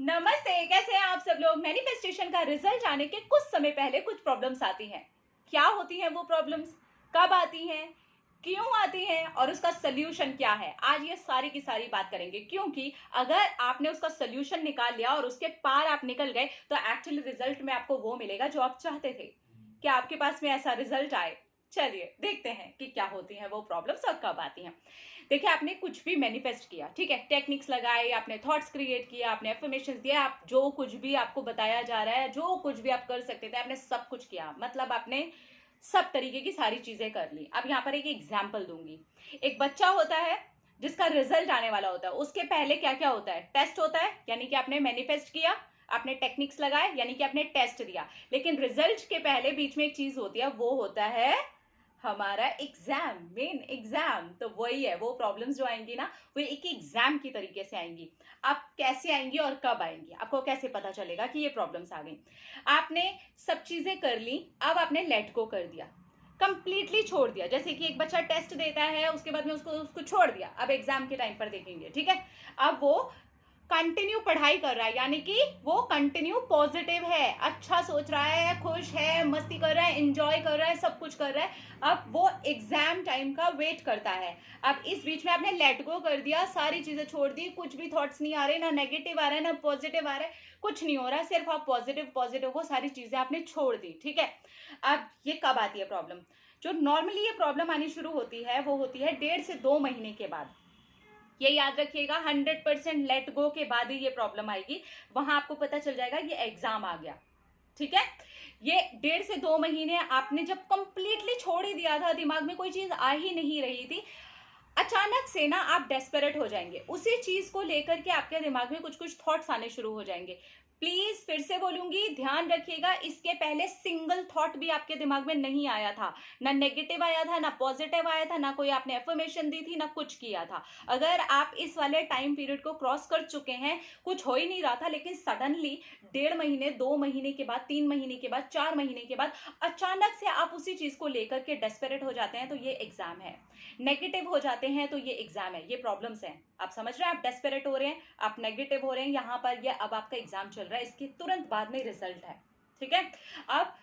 नमस्ते, कैसे हैं आप सब लोग। मैनिफेस्टेशन का रिजल्ट आने के कुछ समय पहले कुछ प्रॉब्लम्स आती हैं। क्या होती हैं वो प्रॉब्लम्स, कब आती हैं, क्यों आती हैं और उसका सोल्यूशन क्या है। आज ये सारी की सारी बात करेंगे, क्योंकि अगर आपने उसका सोल्यूशन निकाल लिया और उसके पार आप निकल गए तो एक्चुअली रिजल्ट में आपको वो मिलेगा जो आप चाहते थे। क्या आपके पास में ऐसा रिजल्ट आए? चलिए देखते हैं कि क्या होती हैं वो प्रॉब्लम्स और कब आती हैं। देखिए, आपने कुछ भी मैनिफेस्ट किया, ठीक है, टेक्निक्स लगाए, आपने थॉट्स क्रिएट किया, आपने एफर्मेशंस दिया, आप जो कुछ भी आपको बताया जा रहा है, जो कुछ भी आप कर सकते थे, आपने सब कुछ किया। मतलब आपने सब तरीके की सारी चीजें कर ली। अब यहाँ पर एक एग्जाम्पल दूंगी। एक बच्चा होता है जिसका रिजल्ट आने वाला होता है, उसके पहले क्या क्या होता है? टेस्ट होता है, यानी कि आपने मैनिफेस्ट किया, आपने टेक्निक्स लगाए, यानी कि आपने टेस्ट दिया। लेकिन रिजल्ट के पहले बीच में एक चीज होती है, वो होता है हमारा एग्जाम, मेन एग्जाम। तो वही है, वो प्रॉब्लम्स जो आएंगी ना, वो एक एग्जाम की तरीके से आएंगी। अब कैसे आएंगी और कब आएंगी, आपको कैसे पता चलेगा कि ये प्रॉब्लम्स आ गई? आपने सब चीजें कर ली, अब आपने लेट गो कर दिया, कंप्लीटली छोड़ दिया। जैसे कि एक बच्चा टेस्ट देता है, उसके बाद में उसको उसको छोड़ दिया, अब एग्जाम के टाइम पर देखेंगे, ठीक है। अब वो कंटिन्यू पढ़ाई कर रहा है, यानी कि वो कंटिन्यू पॉजिटिव है, अच्छा सोच रहा है, खुश है, मस्ती कर रहा है, एंजॉय कर रहा है, सब कुछ कर रहा है। अब वो एग्जाम टाइम का वेट करता है। अब इस बीच में आपने लेट गो कर दिया, सारी चीजें छोड़ दी, कुछ भी थॉट्स नहीं आ रहे, ना नेगेटिव आ रहा है ना पॉजिटिव आ रहा है, कुछ नहीं हो रहा है, सिर्फ आप पॉजिटिव पॉजिटिव हो, सारी चीजें आपने छोड़ दी, ठीक है। अब ये कब आती है प्रॉब्लम? जो नॉर्मली ये प्रॉब्लम आनी शुरू होती है वो होती है 1.5 से 2 महीने के बाद। ये याद रखिएगा, 100% लेट गो के बाद ही ये प्रॉब्लम आएगी। वहां आपको पता चल जाएगा ये एग्जाम आ गया, ठीक है। ये 1.5 से 2 महीने आपने जब कंप्लीटली छोड़ ही दिया था, दिमाग में कोई चीज आ ही नहीं रही थी, अचानक से ना आप डेस्परेट हो जाएंगे, उसी चीज को लेकर के आपके दिमाग में कुछ कुछ थॉट्स आने शुरू हो जाएंगे। प्लीज फिर से बोलूंगी, ध्यान रखिएगा, इसके पहले सिंगल थॉट भी आपके दिमाग में नहीं आया था, ना नेगेटिव आया था, ना पॉजिटिव आया था, ना कोई आपने एफर्मेशन दी थी, ना कुछ किया था। अगर आप इस वाले टाइम पीरियड को क्रॉस कर चुके हैं, कुछ हो ही नहीं रहा था, लेकिन सडनली 1.5 महीने, 2 महीने के बाद, 3 महीने के बाद, 4 महीने के बाद अचानक से आप उसी चीज को लेकर के डेस्परेट हो जाते हैं, तो ये एग्जाम है। नेगेटिव हो जाते हैं तो ये एग्जाम है, ये प्रॉब्लम्स हैं। आप समझ रहे हैं, आप डेस्परेट हो रहे हैं, आप नेगेटिव हो रहे हैं, यहाँ पर ये अब आपका एग्जाम चल रहा है, इसके तुरंत बाद में रिजल्ट है, ठीक है। अब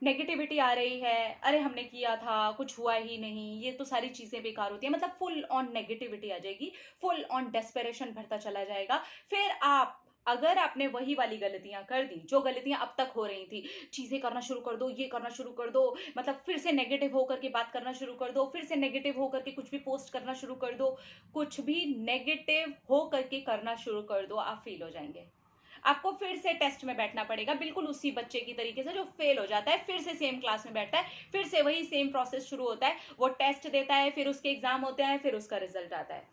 नेगेटिविटी आ रही है, अरे हमने किया था, कुछ हुआ ही नहीं, ये तो सारी चीजें बेकार होती है, मतलब फुल ऑन नेगेटिविटी आ जाएगी, फुल ऑन डेस्परेशन भरता चला जाएगा। फिर आप, अगर आपने वही वाली गलतियां कर दी जो गलतियां अब तक हो रही थी, चीजें करना शुरू कर दो, ये करना शुरू कर दो, मतलब फिर से नेगेटिव होकर के बात करना शुरू कर दो, फिर से नेगेटिव होकर के कुछ भी पोस्ट करना शुरू कर दो, कुछ भी नेगेटिव होकर के करना शुरू कर दो, आप फेल हो जाएंगे। आपको फिर से टेस्ट में बैठना पड़ेगा, बिल्कुल उसी बच्चे की तरीके से जो फेल हो जाता है, फिर से सेम क्लास में बैठता है, फिर से वही सेम प्रोसेस शुरू होता है। वो टेस्ट देता है, फिर उसके एग्जाम होते हैं, फिर उसका रिजल्ट आता है,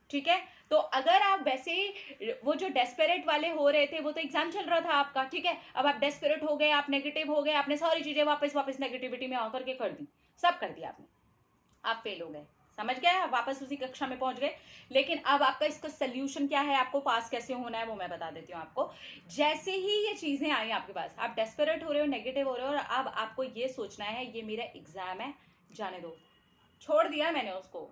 ठीक है। तो अगर आप वैसे ही, वो जो डेस्परेट वाले हो रहे थे, वो तो एग्जाम चल रहा था आपका, ठीक है, अब आप डेस्परेट हो गए, आप नेगेटिव हो गए, आपने सारी चीजें वापस वापस नेगेटिविटी में आकर के कर दी, सब कर दिया आपने, आप फेल हो गए, समझ गए, आप वापस उसी कक्षा में पहुंच गए। लेकिन अब आपका इसका सोल्यूशन क्या है, आपको पास कैसे होना है, वो मैं बता देती हूँ आपको। जैसे ही ये चीजें आई आपके पास, आप डेस्परेट हो रहे हो, नेगेटिव हो रहे हो, और अब आपको ये सोचना है ये मेरा एग्जाम है, जाने दो, छोड़ दिया मैंने उसको,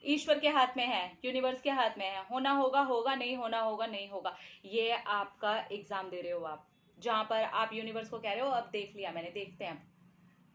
ईश्वर के हाथ में है, यूनिवर्स के हाथ में है, होना होगा होगा, नहीं होना होगा नहीं होगा। ये आपका एग्जाम दे रहे हो आप, जहां पर आप यूनिवर्स को कह रहे हो अब देख लिया मैंने, देखते हैं,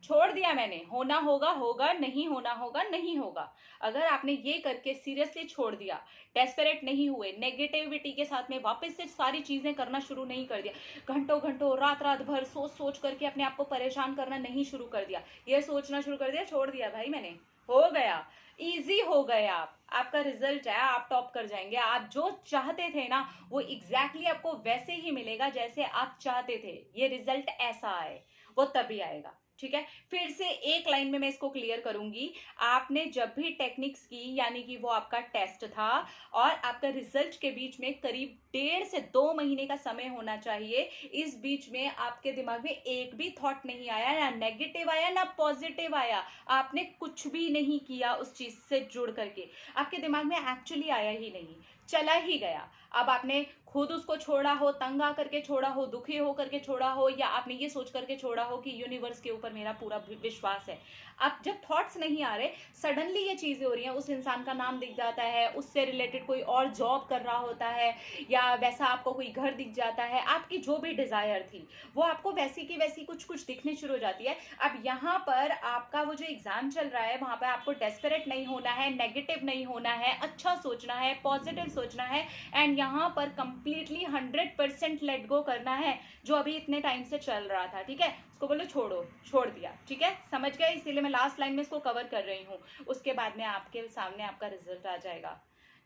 छोड़ दिया मैंने, होना होगा होगा, नहीं होना होगा नहीं होगा। अगर आपने ये करके सीरियसली छोड़ दिया, डेस्परेट नहीं हुए, नेगेटिविटी के साथ में वापस से सारी चीजें करना शुरू नहीं कर दिया, घंटों घंटों रात रात भर सोच सोच करके अपने आप को परेशान करना नहीं शुरू कर दिया, ये सोचना शुरू कर दिया, छोड़ दिया भाई मैंने, हो गया, इजी हो गए आप, आपका रिजल्ट है, आप टॉप कर जाएंगे, आप जो चाहते थे ना वो एग्जैक्टली आपको वैसे ही मिलेगा जैसे आप चाहते थे, ये रिजल्ट ऐसा आए वो तभी आएगा, ठीक है। फिर से एक लाइन में मैं इसको क्लियर करूंगी, आपने जब भी टेक्निक्स की, यानी कि वो आपका टेस्ट था और आपका रिजल्ट के बीच में करीब 1.5 से 2 महीने का समय होना चाहिए, इस बीच में आपके दिमाग में एक भी थॉट नहीं आया, ना नेगेटिव आया ना पॉजिटिव आया, आपने कुछ भी नहीं किया उस चीज से जुड़ करके, आपके दिमाग में एक्चुअली आया ही नहीं, चला ही गया। अब आपने खुद उसको छोड़ा हो, तंग आ करके छोड़ा हो, दुखी हो करके छोड़ा हो, या आपने ये सोच करके छोड़ा हो कि यूनिवर्स के ऊपर मेरा पूरा विश्वास है। अब जब थॉट्स नहीं आ रहे, सडनली ये चीज़ें हो रही हैं, उस इंसान का नाम दिख जाता है, उससे रिलेटेड कोई और जॉब कर रहा होता है, या वैसा आपको कोई घर दिख जाता है, आपकी जो भी डिज़ायर थी वो आपको वैसी की वैसी कुछ कुछ दिखनी शुरू हो जाती है। अब यहाँ पर आपका वो जो एग्ज़ाम चल रहा है, वहाँ पर आपको डेस्परेट नहीं होना है, नेगेटिव नहीं होना है, अच्छा सोचना है, पॉजिटिव सोचना है, एंड यहाँ पर कंप्लीटली 100% लेट गो करना है जो अभी इतने टाइम से चल रहा था। ठीक है, उसको बोलो छोड़ो, छोड़ दिया। ठीक है, समझ गए? इसीलिए मैं लास्ट लाइन में इसको कवर कर रही हूँ, उसके बाद में आपके सामने आपका रिजल्ट आ जाएगा।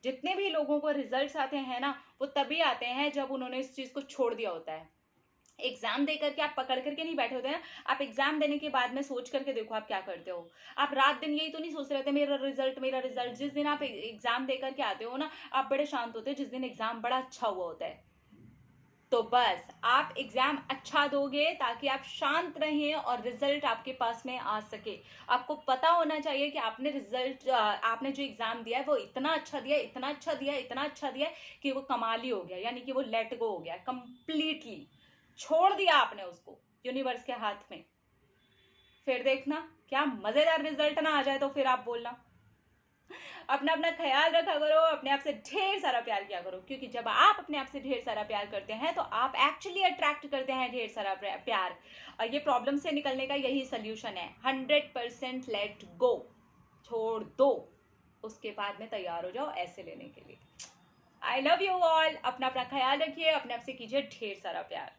जितने भी लोगों को रिजल्ट्स आते हैं ना, वो तभी आते हैं जब उन्होंने इस चीज़ को छोड़ दिया होता है। एग्जाम दे करके आप पकड़ करके नहीं बैठे होते हैं, आप एग्जाम देने के बाद में सोच करके देखो आप क्या करते हो। आप रात दिन यही तो नहीं सोच रहे थे मेरा रिजल्ट मेरा रिजल्ट। जिस दिन आप एग्जाम दे करके आते हो ना, आप बड़े शांत होते हो जिस दिन एग्जाम बड़ा अच्छा हुआ होता है। तो बस आप एग्जाम अच्छा दोगे ताकि आप शांत रहें और रिजल्ट आपके पास में आ सके। आपको पता होना चाहिए कि आपने रिजल्ट, आपने जो एग्जाम दिया है वो इतना अच्छा दिया, इतना अच्छा दिया, इतना अच्छा दिया कि वो कमाल ही हो गया, यानी कि वो लेट गो हो गया, कंप्लीटली छोड़ दिया आपने उसको यूनिवर्स के हाथ में। फिर देखना क्या मजेदार रिजल्ट ना आ जाए तो फिर आप बोलना। अपना अपना ख्याल रखा करो, अपने आप से ढेर सारा प्यार किया करो, क्योंकि जब आप अपने आप से ढेर सारा प्यार करते हैं तो आप एक्चुअली अट्रैक्ट करते हैं ढेर सारा प्यार। और ये प्रॉब्लम से निकलने का यही सोल्यूशन है, 100% लेट गो, छोड़ दो, उसके बाद में तैयार हो जाओ ऐसे लेने के लिए। आई लव यू ऑल, अपना अपना ख्याल रखिए, अपने आप से कीजिए ढेर सारा प्यार।